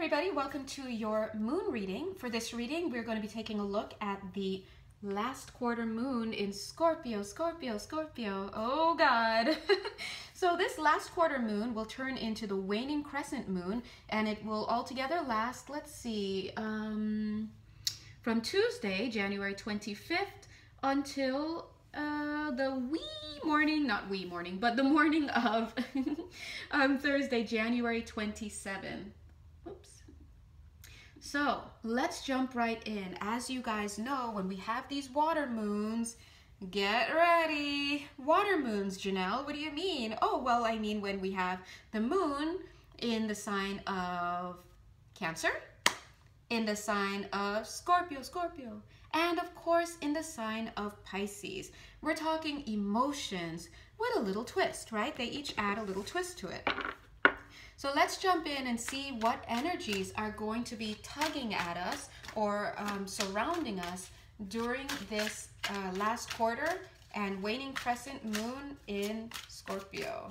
everybody, welcome to your moon reading. For this reading, we're going to be taking a look at the last quarter moon in Scorpio. Oh God. So this last quarter moon will turn into the waning crescent moon, and it will altogether last, let's see, from Tuesday, January 25th until the morning of Thursday, January 27. Oops. So let's jump right in. As you guys know, when we have these water moons, get ready. Water moons, Jonelle, what do you mean? Oh, well, I mean when we have the moon in the sign of Cancer, in the sign of Scorpio, and of course in the sign of Pisces. We're talking emotions with a little twist, right? They each add a little twist to it. So let's jump in and see what energies are going to be tugging at us or surrounding us during this last quarter and waning crescent moon in Scorpio.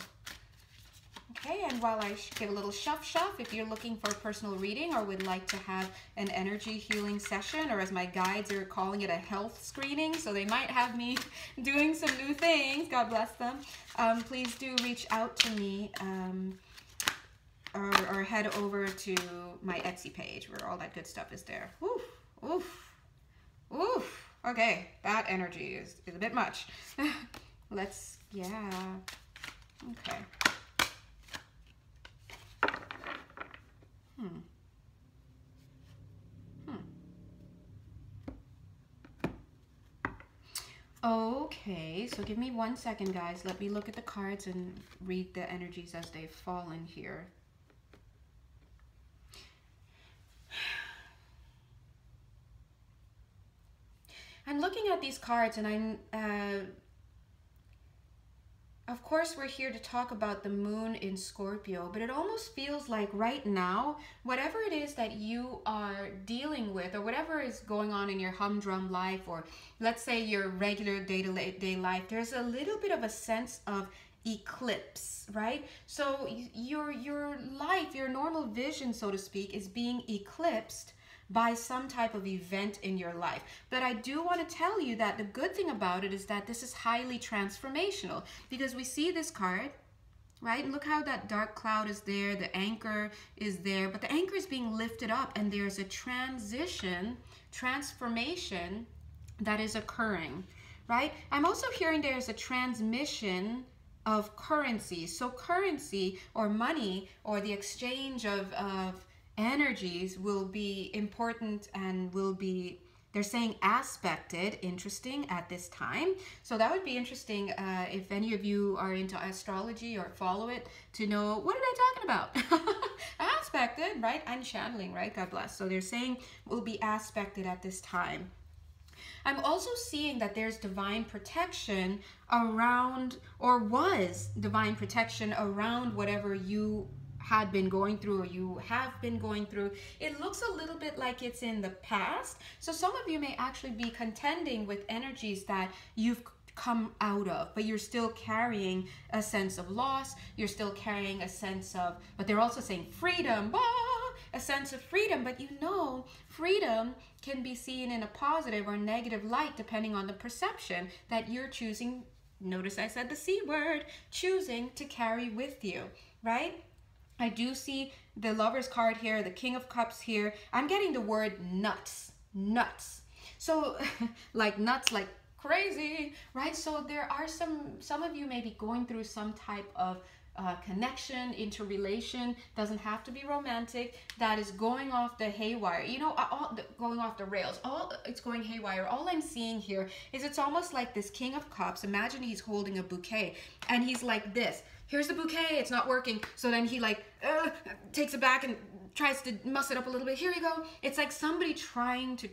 Okay, and while I give a little shuff, if you're looking for a personal reading or would like to have an energy healing session, or as my guides are calling it, a health screening, so they might have me doing some new things, God bless them, please do reach out to me or head over to my Etsy page where all that good stuff is there. Oof, oof, oof. Okay, that energy is a bit much. Let's, yeah, okay. Okay, so give me 1 second, guys. Let me look at the cards and read the energies as they've fallen here. I'm looking at these cards and I'm, of course, we're here to talk about the moon in Scorpio, but it almost feels like right now, whatever it is that you are dealing with or whatever is going on in your humdrum life, or let's say your regular day-to-day life, there's a little bit of a sense of eclipse, right? So your life, your normal vision, so to speak, is being eclipsed by some type of event in your life. But I do want to tell you that the good thing about it is that this is highly transformational, because we see this card, right? And look how that dark cloud is there, the anchor is there, but the anchor is being lifted up and there's a transformation that is occurring, right? I'm also hearing there's a transmission of currency. So currency or money or the exchange of energies will be important and will be, they're saying, aspected, interesting at this time. So that would be interesting if any of you are into astrology or follow it, to know, what are they talking about? Aspected, right? And channeling, right? God bless. So they're saying will be aspected at this time. I'm also seeing that there's divine protection around, or was divine protection around whatever you had been going through or you have been going through. It looks a little bit like it's in the past. So some of you may actually be contending with energies that you've come out of, but you're still carrying a sense of loss. You're still carrying a sense of, but they're also saying freedom, a sense of freedom. But you know, freedom can be seen in a positive or negative light depending on the perception that you're choosing. Notice I said the C word, choosing to carry with you, right? I do see the Lover's card here, the King of Cups here. I'm getting the word nuts. So like nuts, like crazy, right? So there are some of you may be going through some type of connection, interrelation, doesn't have to be romantic, that is going off the haywire, you know, going off the rails, it's going haywire. All I'm seeing here is it's almost like this King of Cups. Imagine he's holding a bouquet and he's like this. Here's the bouquet, it's not working. So then he like takes it back and tries to muss it up a little bit. Here you go. It's like somebody trying to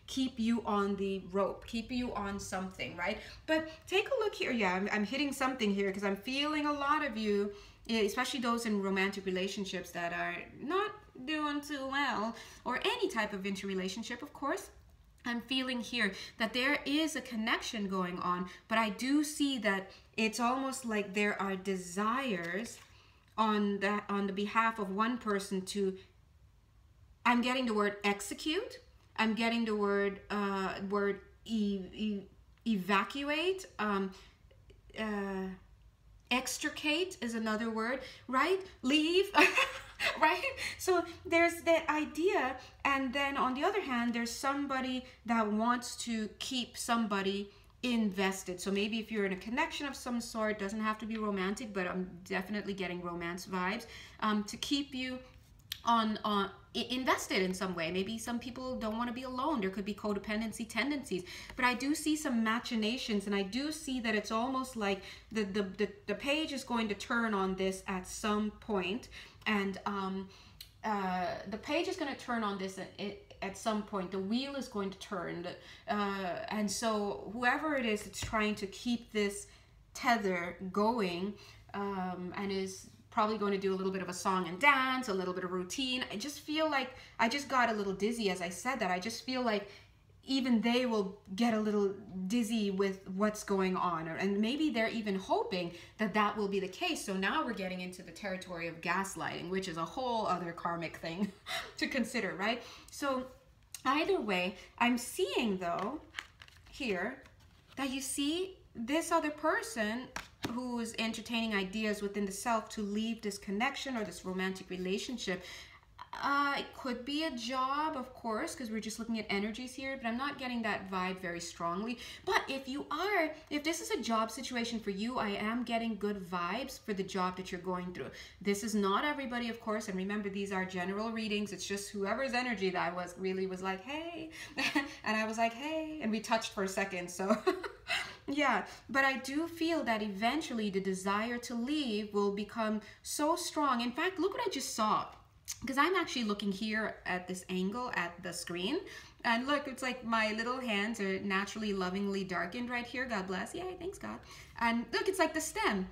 keep you on the rope, keep you on something, right? But take a look here. Yeah, I'm hitting something here because I'm feeling a lot of you, especially those in romantic relationships that are not doing too well, or any type of interrelationship, of course. I'm feeling here that there is a connection going on, but I do see that it's almost like there are desires on the behalf of one person to, I'm getting the word execute, I'm getting the word evacuate, extricate is another word, right? Leave, right? So there's that idea, and then on the other hand, there's somebody that wants to keep somebody invested. So maybe if you're in a connection of some sort, doesn't have to be romantic, but I'm definitely getting romance vibes, to keep you on invested in some way. Maybe some people don't want to be alone. There could be codependency tendencies, but I do see some machinations, and I do see that it's almost like the page is going to turn on this at some point, and the page is going to turn on this at some point. The wheel is going to turn, and so whoever it is that's trying to keep this tether going, and is probably going to do a little bit of a song and dance, a little bit of routine. I just feel like, I just got a little dizzy as I said that. I just feel like even they will get a little dizzy with what's going on, and maybe they're even hoping that that will be the case. So now we're getting into the territory of gaslighting, which is a whole other karmic thing to consider, right? So either way, I'm seeing though here that you see this other person who is entertaining ideas within the self to leave this connection or this romantic relationship. It could be a job, of course, because we're just looking at energies here, but I'm not getting that vibe very strongly. But if this is a job situation for you, I am getting good vibes for the job that you're going through. This is not everybody, of course, and remember, these are general readings. It's just whoever's energy that was like, hey, and I was like, hey, and we touched for a second, so yeah. But I do feel that eventually the desire to leave will become so strong. In fact, look what I just saw. Because I'm actually looking here at this angle at the screen, and look, it's like my little hands are naturally lovingly darkened right here. God bless. Yay, thanks God. And look, it's like the stem.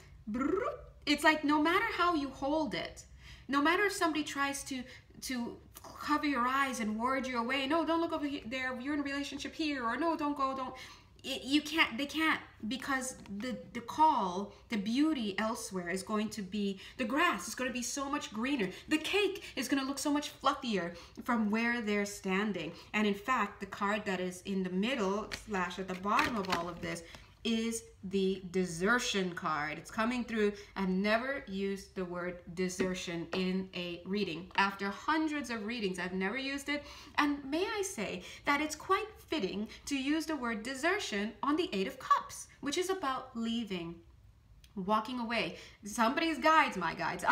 It's like no matter how you hold it, no matter if somebody tries to cover your eyes and ward you away, no, don't look over here, there, you're in a relationship here, or no, don't go, don't. You can't, they can't, because the call, the beauty elsewhere is going to be, the grass is going to be so much greener. The cake is going to look so much fluffier from where they're standing. And in fact, the card that is in the middle / at the bottom of all of this is the desertion card. It's coming through. I've never used the word desertion in a reading. After hundreds of readings, I've never used it. And may I say that it's quite fitting to use the word desertion on the Eight of Cups, which is about leaving, walking away. Somebody's guides, my guides,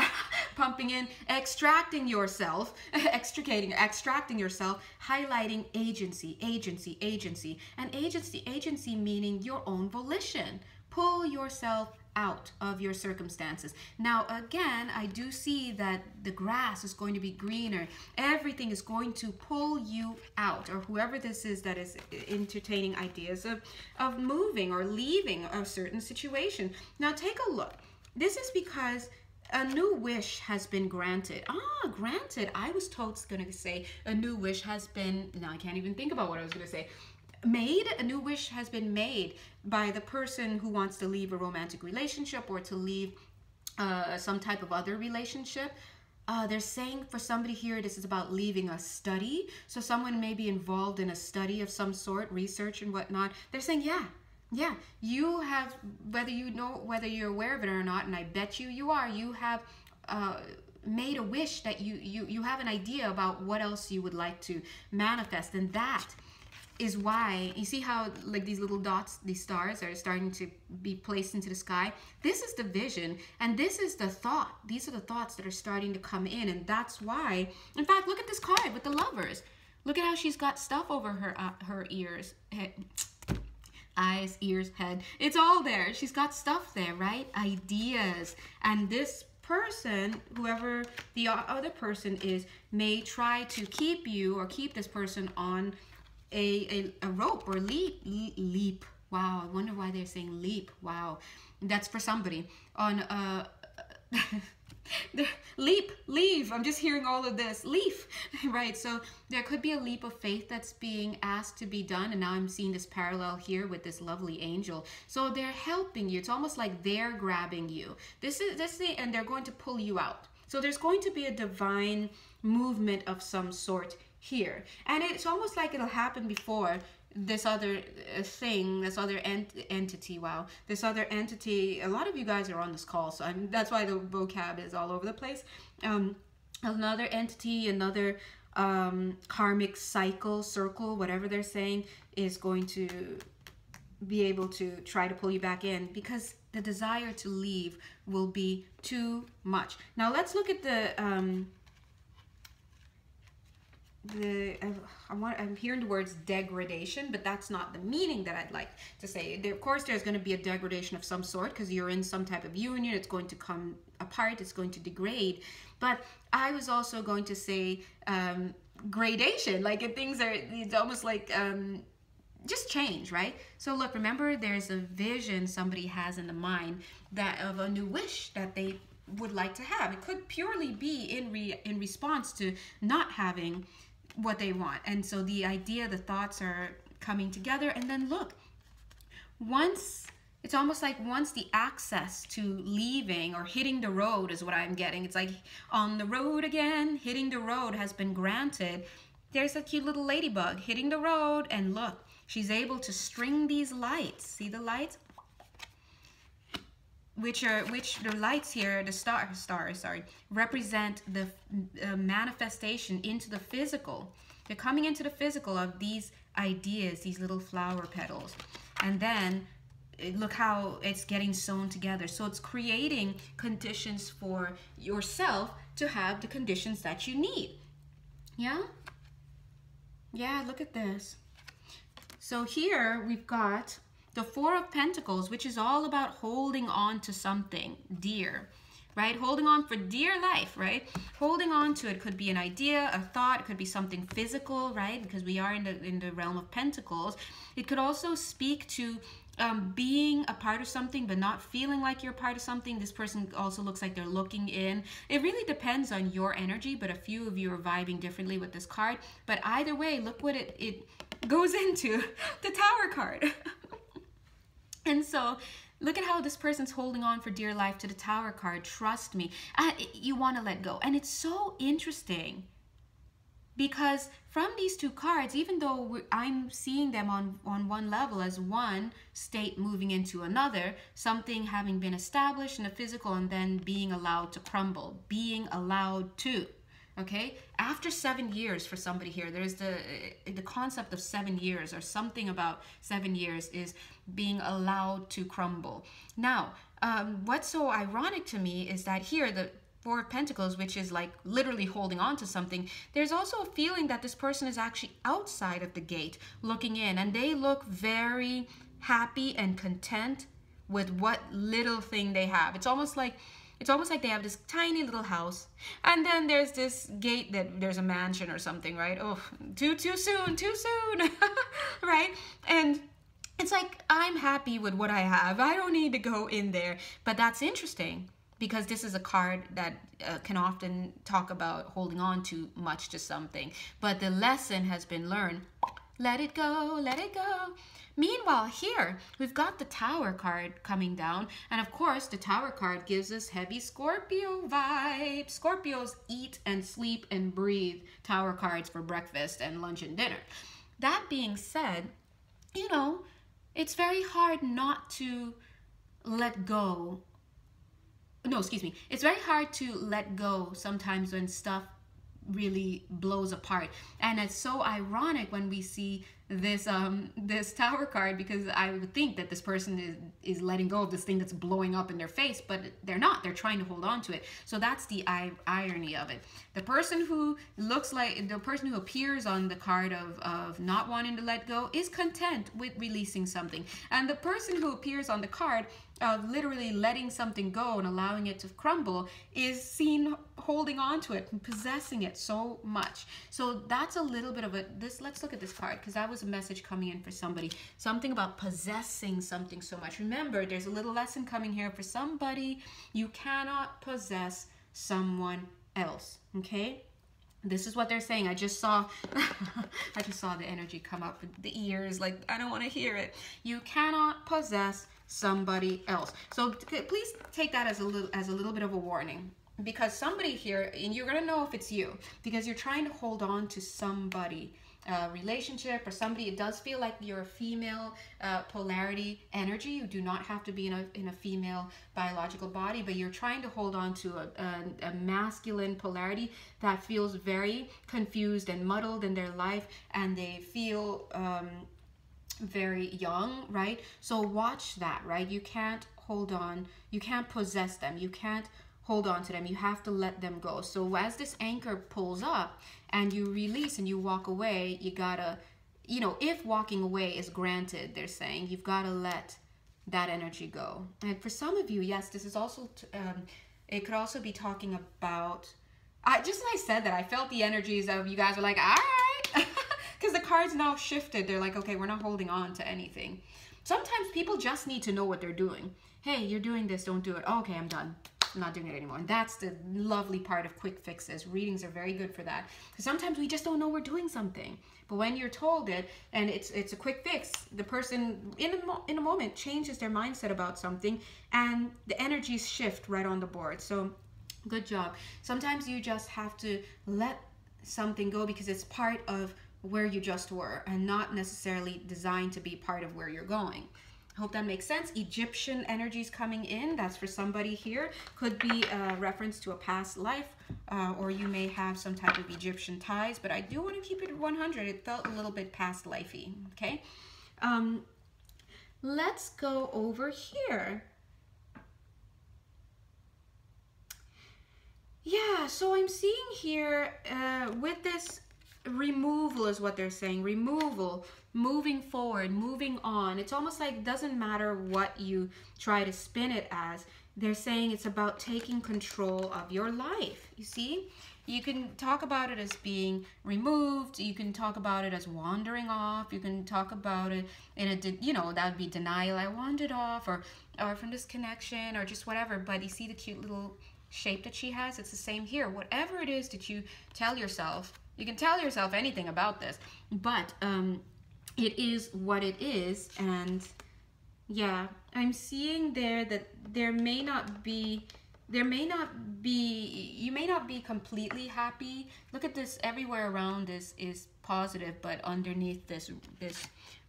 pumping in, extracting yourself, extracting yourself, highlighting agency, agency, agency. And agency meaning your own volition. Pull yourself out of your circumstances. Now, again, I do see that the grass is going to be greener. Everything is going to pull you out, or whoever this is that is entertaining ideas of moving or leaving a certain situation. Now, take a look. This is because a new wish has been granted. Granted. I was told going to say a new wish has been, now I can't even think about what I was going to say. Made, a new wish has been made by the person who wants to leave a romantic relationship or to leave some type of other relationship. They're saying for somebody here, this is about leaving a study. So someone may be involved in a study of some sort, research and whatnot. They're saying, yeah, you have, whether you're aware of it or not, and I bet you are, you have made a wish that you have an idea about what else you would like to manifest. And that is why, you see how like these little dots, these stars are starting to be placed into the sky? This is the vision, and this is the thought. These are the thoughts that are starting to come in, and that's why, in fact, look at this card with the lovers. Look at how she's got stuff over her ears, head, eyes, ears, head. It's all there. She's got stuff there, right? Ideas. And this person, whoever the other person is, may try to keep you or keep this person on a rope or leap. Wow, I wonder why they're saying leap. Wow, that's for somebody on leap, leave. I'm just hearing all of this. Leaf, right? So there could be a leap of faith that's being asked to be done. And now I'm seeing this parallel here with this lovely angel. So they're helping you. It's almost like they're grabbing you. And they're going to pull you out. So there's going to be a divine movement of some sort here. And it's almost like it'll happen before this other thing, this other entity. Wow, this other entity. A lot of you guys are on this call, so that's why the vocab is all over the place. Another entity, another karmic circle, whatever they're saying, is going to be able to try to pull you back in, because the desire to leave will be too much. Now let's look at I'm hearing the words degradation, but that's not the meaning that I'd like to say. Of course, there's going to be a degradation of some sort, because you're in some type of union. It's going to come apart. It's going to degrade. But I was also going to say gradation. Like it's almost like just change, right? So look, remember, there's a vision somebody has in the mind of a new wish that they would like to have. It could purely be in response to not having what they want. And so the idea, the thoughts are coming together. And then look, it's almost like once the access to leaving or hitting the road is what I'm getting. It's like on the road again, hitting the road has been granted. There's a cute little ladybug hitting the road, and look, she's able to string these lights. See the lights? Which the lights here, the stars, represent the manifestation into the physical. They're coming into the physical of these ideas, these little flower petals. And then look how it's getting sewn together. So it's creating conditions for yourself to have the conditions that you need. Yeah? Yeah, look at this. So here we've got the Four of Pentacles, which is all about holding on to something dear, right? Holding on for dear life, right? Holding on to it could be an idea, a thought, it could be something physical, right? Because we are in the realm of Pentacles. It could also speak to being a part of something but not feeling like you're a part of something. This person also looks like they're looking in. It really depends on your energy, but a few of you are vibing differently with this card. But either way, look what it goes into, the Tower card. And so look at how this person's holding on for dear life to the Tower card. Trust me, you want to let go. And it's so interesting because from these two cards, even though I'm seeing them on one level as one state moving into another, something having been established in the physical and then being allowed to crumble, being allowed to. Okay, after 7 years for somebody here, there's the concept of 7 years, or something about 7 years is being allowed to crumble. Now, what's so ironic to me is that here, the Four of Pentacles, which is like literally holding on to something, there's also a feeling that this person is actually outside of the gate looking in, and they look very happy and content with what little thing they have. It's almost like they have this tiny little house, and then there's this gate that there's a mansion or something, right? Oh, too soon, right? And it's like, I'm happy with what I have. I don't need to go in there. But that's interesting because this is a card that can often talk about holding on too much to something. But the lesson has been learned. Let it go, let it go. Meanwhile, here, we've got the Tower card coming down. And of course, the Tower card gives us heavy Scorpio vibes. Scorpios eat and sleep and breathe Tower cards for breakfast and lunch and dinner. That being said, you know, it's very hard not to let go. No, excuse me. It's very hard to let go sometimes when stuff really blows apart. And it's so ironic when we see this this Tower card, because I would think that this person is letting go of this thing that's blowing up in their face, but they're not. They're trying to hold on to it. So that's the irony of it. The person who looks like, the person who appears on the card of not wanting to let go is content with releasing something. And the person who appears on the card of literally letting something go and allowing it to crumble is seen holding on to it and possessing it so much. So that's a little bit of let's look at this card, because was a message coming in for somebody. Something about possessing something so much. Remember, there's a little lesson coming here for somebody. You cannot possess someone else, okay? This is what they're saying. I just saw the energy come up with the ears, like, I don't want to hear it. You cannot possess somebody else. So please take that as a little bit of a warning, because somebody here, and you're going to know if it's you, because you're trying to hold on to somebody, relationship or somebody. It does feel like you're a female polarity energy. You do not have to be in a female biological body, but you're trying to hold on to a masculine polarity that feels very confused and muddled in their life, and they feel very young, right? So watch that, right? You can't hold on, you can't possess them, you can't hold on to them, you have to let them go. So as this anchor pulls up and you release and you walk away, you gotta, you know, if walking away is granted, they're saying, you've got to let that energy go. And for some of you, yes, this is also, it could also be talking about, just as I said that, I felt the energies of you guys are like, all right, because the cards now shifted. They're like, okay, we're not holding on to anything. Sometimes people just need to know what they're doing. Hey, you're doing this, don't do it. Oh, okay, I'm done. I'm not doing it anymore. And that's the lovely part of quick fixes. Readings are very good for that. Because sometimes we just don't know we're doing something. But when you're told it, and it's a quick fix, the person in a moment changes their mindset about something, and the energies shift right on the board. So good job. Sometimes you just have to let something go because it's part of where you just were and not necessarily designed to be part of where you're going. Hope that makes sense. Egyptian energies coming in. That's for somebody here. Could be a reference to a past life, or you may have some type of Egyptian ties, but I do want to keep it at 100. It felt a little bit past lifey, okay? Let's go over here. Yeah, so I'm seeing here with this removal is what they're saying. Removal, moving forward, moving on. It's almost like it doesn't matter what you try to spin it as. They're saying it's about taking control of your life. You see? You can talk about it as being removed. You can talk about it as wandering off. You can talk about it in a, you know, that would be denial. I wandered off, or from this connection, or just whatever. But you see the cute little shape that she has? It's the same here. Whatever it is that you tell yourself, you can tell yourself anything about this, but it is what it is. And yeah, I'm seeing there that you may not be completely happy. Look at this, everywhere around this is positive, but underneath this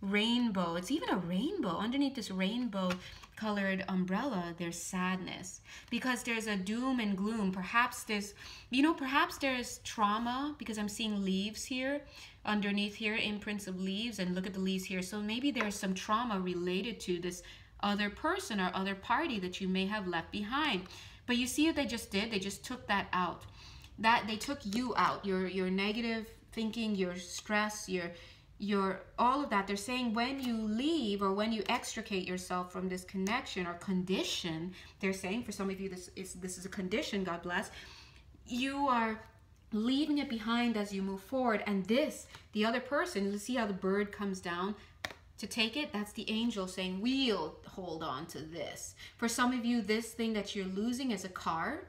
rainbow, it's even a rainbow, underneath this rainbow colored umbrella, there's sadness, because there's a doom and gloom. Perhaps there's, you know, perhaps there's trauma, because I'm seeing leaves here underneath here, imprints of leaves, and look at the leaves here. So maybe there's some trauma related to this other person or other party that you may have left behind. But you see what they just did? They just took that out. That they took you out, your negative thinking, your stress, your all of that. They're saying when you leave or when you extricate yourself from this connection or condition, they're saying for some of you this is a condition, God bless, you are leaving it behind as you move forward. And this, the other person, let's see how the bird comes down to take it. That's the angel saying, we'll hold on to this. For some of you, this thing that you're losing is a car.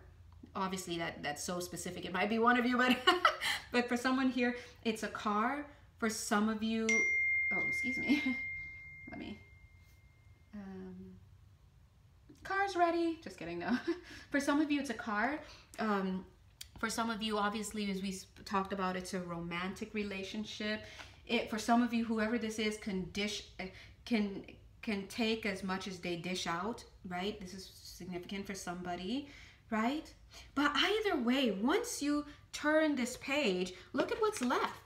Obviously that's so specific, it might be one of you, but but for someone here, it's a car. For some of you, oh, excuse me, let me, car's ready, just kidding, no. For some of you, it's a car. For some of you, obviously, as we talked about, it's a romantic relationship. For some of you, whoever this is can take as much as they dish out, right? This is significant for somebody, right? But either way, once you turn this page, look at what's left.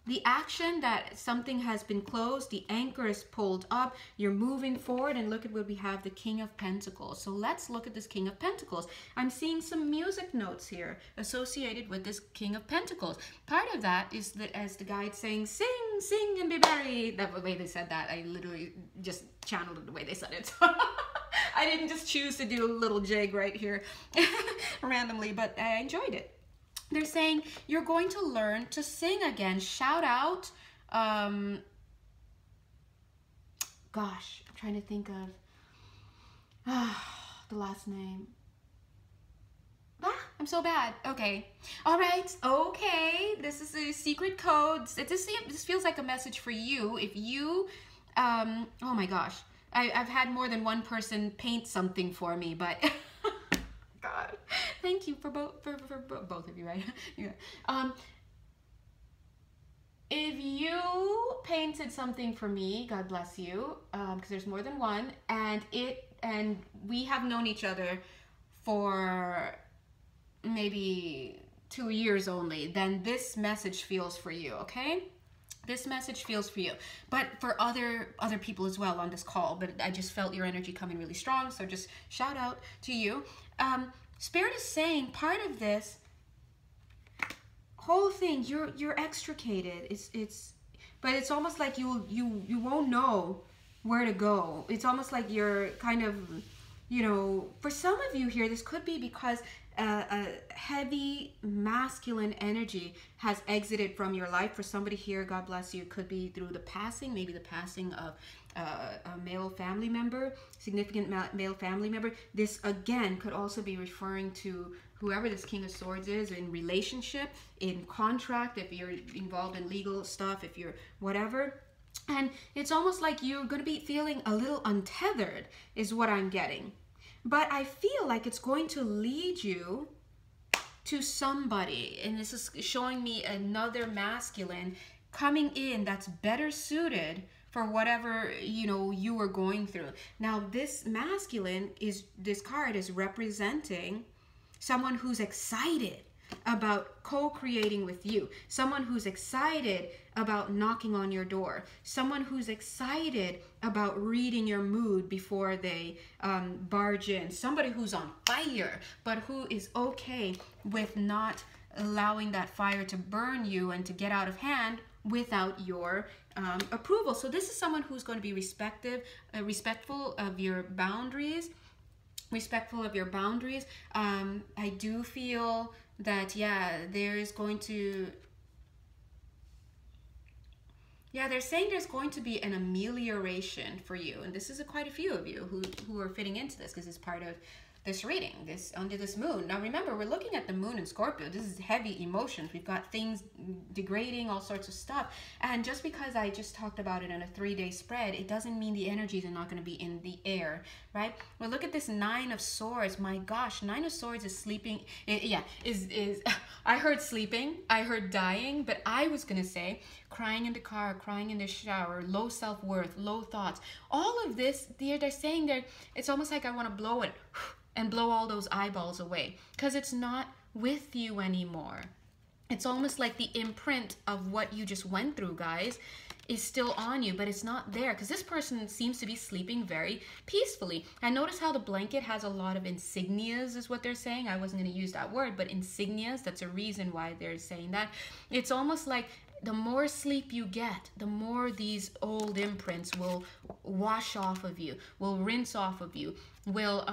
The action that something has been closed, the anchor is pulled up, you're moving forward, and look at what we have, the King of Pentacles. So let's look at this King of Pentacles. I'm seeing some music notes here associated with this King of Pentacles. Part of that is that, as the guide's saying, sing, sing, and be merry. That the way they said that, I literally just channeled it the way they said it. I didn't just choose to do a little jig right here randomly, but I enjoyed it. They're saying you're going to learn to sing again, shout out, Gosh, I'm trying to think of the last name. I'm so bad. Okay. All right. Okay. This is a secret code. This feels like a message for you. If you, oh my gosh, I've had more than one person paint something for me, but God, thank you for both of you, right? Yeah. If you painted something for me, God bless you, because there's more than one, and we have known each other for maybe 2 years only, then this message feels for you, okay? This message feels for you, but for other people as well on this call. But I just felt your energy coming really strong, so just shout out to you. Spirit is saying part of this whole thing, you're extricated. But it's almost like you won't know where to go. It's almost like you're kind of, you know, for some of you here, this could be because a heavy masculine energy has exited from your life. For somebody here, God bless you, could be through the passing, maybe the passing of a male family member, significant male family member. This again could also be referring to whoever this King of Swords is, in relationship, in contract, if you're involved in legal stuff, if you're whatever. And it's almost like you're going to be feeling a little untethered is what I'm getting. But I feel like it's going to lead you to somebody. And this is showing me another masculine coming in that's better suited for whatever, you know, you were going through. Now, this masculine this card is representing someone who's excited about co-creating with you, someone who's excited about knocking on your door, someone who's excited about reading your mood before they barge in, somebody who's on fire but who is okay with not allowing that fire to burn you and to get out of hand without your approval. So this is someone who's going to be respectful of your boundaries. I do feel that, yeah, there's going to, yeah, they're saying there's going to be an amelioration for you. And this is quite a few of you who are fitting into this, because it's part of this reading, this under this moon. Now remember, we're looking at the moon in Scorpio. This is heavy emotions. We've got things degrading, all sorts of stuff. And just because I just talked about it in a 3-day spread, it doesn't mean the energies are not going to be in the air, right? Well, look at this Nine of Swords. My gosh, Nine of Swords is sleeping. I heard sleeping, I heard dying, but I was going to say crying in the car, crying in the shower, low self-worth, low thoughts. All of this, they're saying that it's almost like I want to blow it and blow all those eyeballs away, because it's not with you anymore. It's almost like the imprint of what you just went through, guys, is still on you, but it's not there, because this person seems to be sleeping very peacefully. And notice how the blanket has a lot of insignias, is what they're saying. I wasn't going to use that word, but insignias, that's a reason why they're saying that. It's almost like the more sleep you get, the more these old imprints will wash off of you, will rinse off of you, will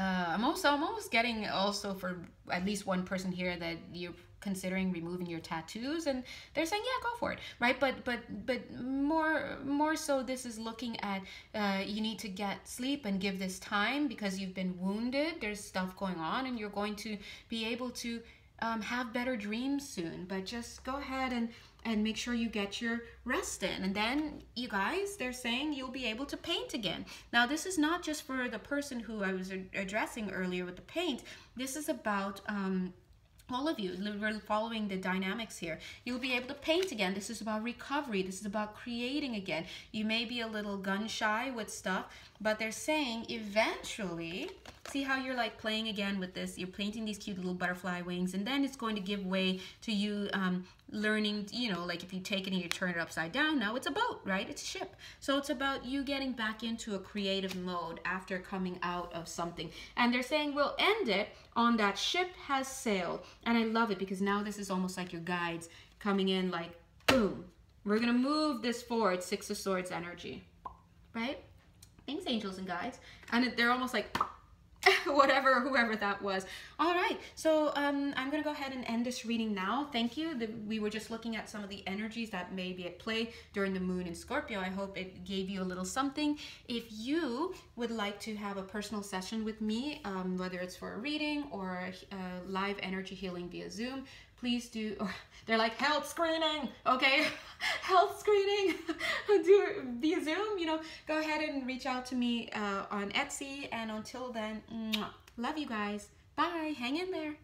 I'm almost getting also for at least one person here that you're considering removing your tattoos, and they're saying, yeah, go for it, right? But more so, this is looking at you need to get sleep and give this time, because you've been wounded. There's stuff going on, and you're going to be able to have better dreams soon. But just go ahead and make sure you get your rest in. And then, you guys, they're saying you'll be able to paint again. Now, this is not just for the person who I was addressing earlier with the paint. This is about all of you. We're following the dynamics here. You'll be able to paint again. This is about recovery. This is about creating again. You may be a little gun shy with stuff, but they're saying eventually, see how you're like playing again with this, you're painting these cute little butterfly wings, and then it's going to give way to you learning, you know, like if you take it and you turn it upside down, now it's a boat, right? It's a ship. So it's about you getting back into a creative mode after coming out of something. And they're saying we'll end it on that ship has sailed. And I love it, because now this is almost like your guides coming in like, boom, we're going to move this forward. Six of Swords energy, right? Thanks, angels and guides. And they're almost like, whoever that was. All right, so I'm gonna go ahead and end this reading now. Thank you. We were just looking at some of the energies that may be at play during the moon in Scorpio. I hope it gave you a little something. If you would like to have a personal session with me, whether it's for a reading or a live energy healing via Zoom, please do. They're like, health screening, okay? Health screening, do via Zoom, you know, go ahead and reach out to me on Etsy. And until then, love you guys. Bye. Hang in there.